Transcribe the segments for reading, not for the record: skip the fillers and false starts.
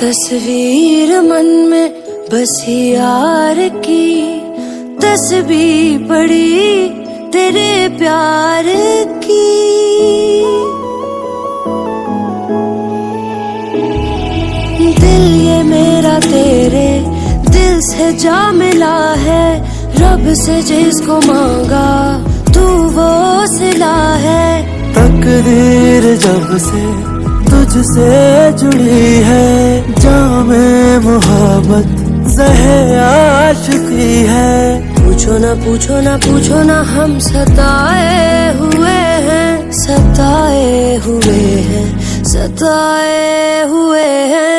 तस्वीर मन में बसी यार की, तस्बीह पड़ी तेरे प्यार की। दिल ये मेरा तेरे दिल से जा मिला है, रब से जिसको मांगा तू वो सिला है। तकदीर जब से तुझसे जुड़ी है, जामे मोहब्बत ज़हे आशिकी है। पूछो ना पूछो ना पूछो ना, हम सताए हुए हैं, सताए हुए हैं, सताए हुए हैं।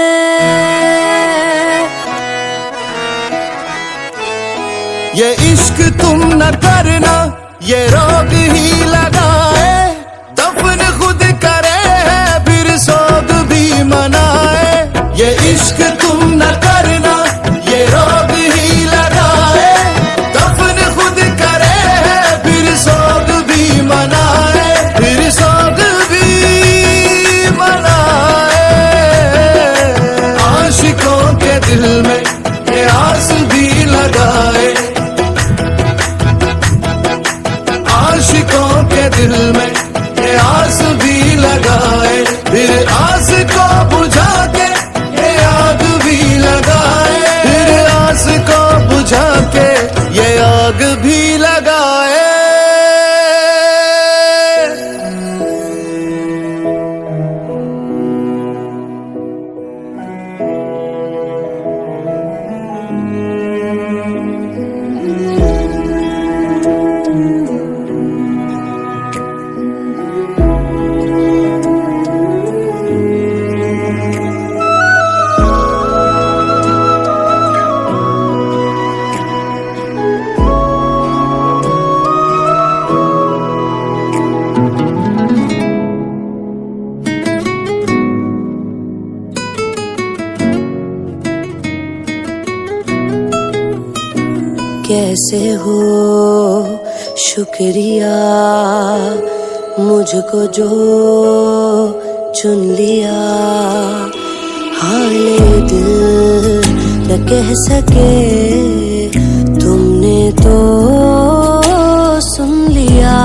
ये इश्क तुम न करना, ये रोग ही लगाए, दफन खुद करे फिर सोग भी मनाए। ये इश्क तुम न करना, ये रोग ही लगाए, दफन खुद करे फिर सोग भी मनाए, फिर सोग भी मनाए। आशिकों के दिल में ये आस भी लगाए, आशिकों के दिल में ये आस भी लगाए, फिर आस को बुझा के ये आग भी लगाए, फिर आस को बुझा के ये आग भी लगाए। कैसे हो शुक्रिया मुझको जो चुन लिया, हाले दिल न कह सके तुमने तो सुन लिया।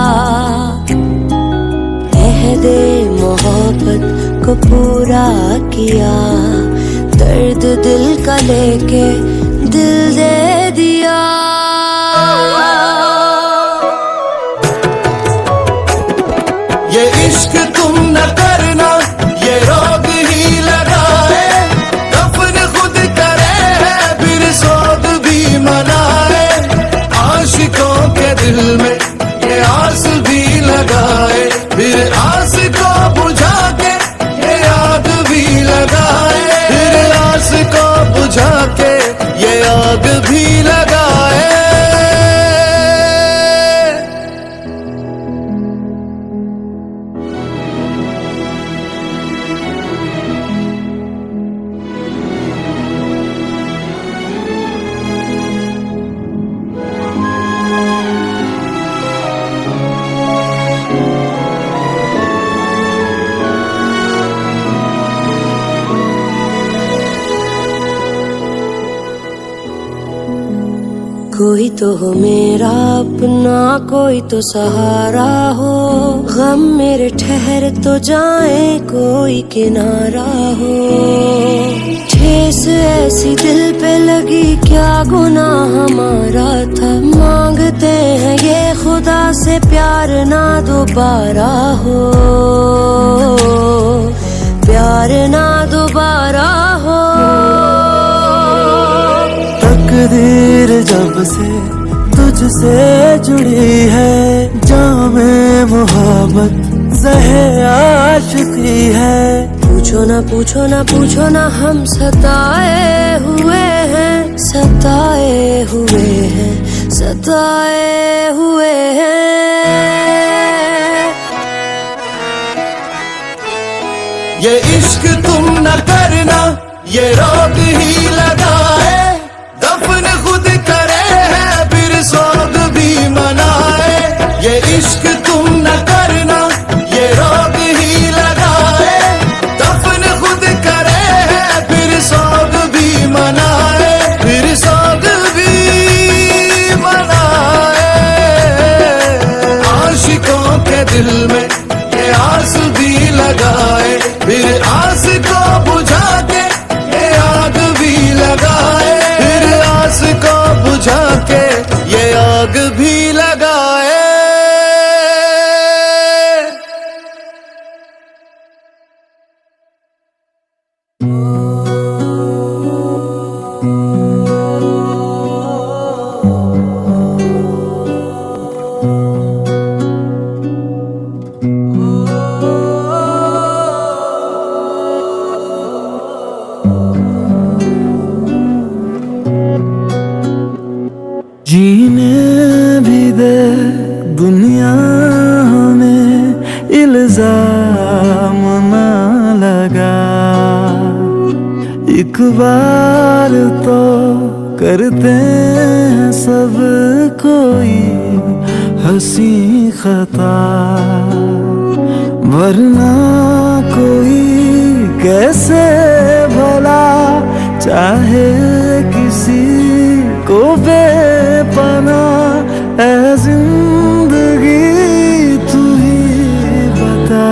अहदे मोहब्बत को पूरा किया, दर्द दिल का लेके दिल दे दिया। ये इश्क तुम न करना, ये रोग ही लगाए, दफन खुद करे फिर सोग भी मनाए। आशिकों के दिल में ये आस भी लगाए, फिर आस को बुझा के ये आग भी लगाए, फिर आस को बुझा के ये आग भी लगाए। कोई तो हो मेरा अपना, कोई तो सहारा हो, गम मेरे ठहर तो जाए कोई किनारा हो। ठेस ऐसी दिल पे लगी, क्या गुनाह हमारा था, मांगते हैं ये खुदा से प्यार ना दोबारा हो, प्यार ना दोबारा हो। तकदीर जब से तुझसे जुड़ी है, जामे मोहब्बत ज़हे आशिकी है। पूछो ना पूछो ना पूछो ना, हम सताए हुए हैं, सताए हुए हैं, सताए हुए हैं। ये इश्क तुम न करना, ये रोग ही लगाए, दफन खुद करे है फिर सोग भी मनाए। ये इश्क तुम न करना, ये रोग ही लगाए, दफन खुद करे है फिर सोग भी मनाए, फिर सोग भी मनाए। आशिकों के दिल में ये आस भी लगाए, फिर आस को बुझा के ये आग भी लगाए, फिर आस को बुझा के ये आग भी लगाए। जीने भी दे दुनिया हमें इल्जाम ना लगा, एक बार तो करते हैं सब कोई हंसी खता, वरना कोई कैसे भला चाहे किसी को बेपना। ऐ जिंदगी तू ही बता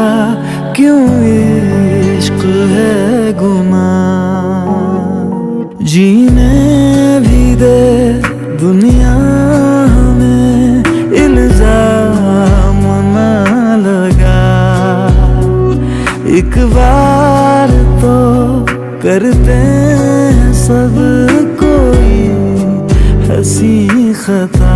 क्यों इश्क है गुनाह, जीने भी दे दुनिया हमें इल्जाम ना लगा, एक बार तो करते हैं सब कोई हंसी खता।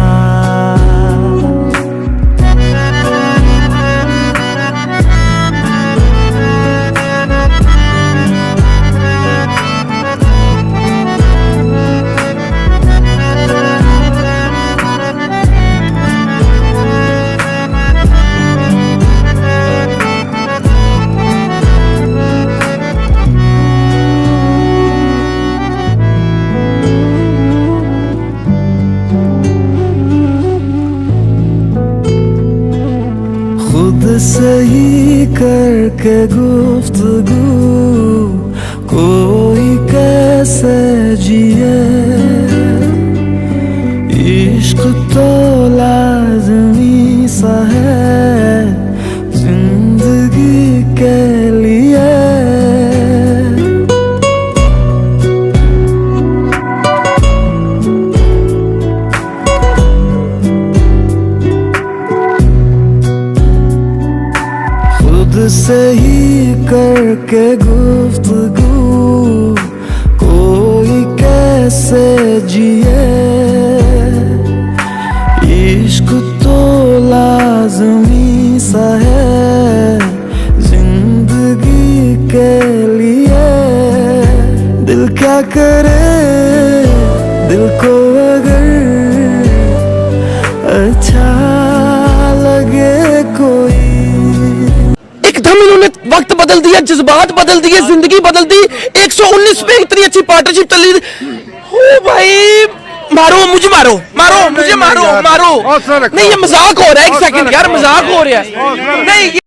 खुद सही करके गुफ्तगू कोई कैसे जिए, इश्क तो लाज़मी सा है जिंदगी के लिए। सही करके गुफ्तगू कोई कैसे जिए, इश्क तो लाज़मी सा है जिंदगी के लिए। दिल क्या करे दिल को अगर अच्छा लगे कोई, एकदम इन्होंने वक्त बदल दिया, जज्बात बदल दिए, जिंदगी बदल दी। 119 पे इतनी अच्छी पार्टनरशिप चल रही हो भाई, मारो मुझे, मारो मारो मुझे, मारो मारो। नहीं ये मजाक हो रहा है, एक सेकंड यार, मजाक हो रहा है। नहीं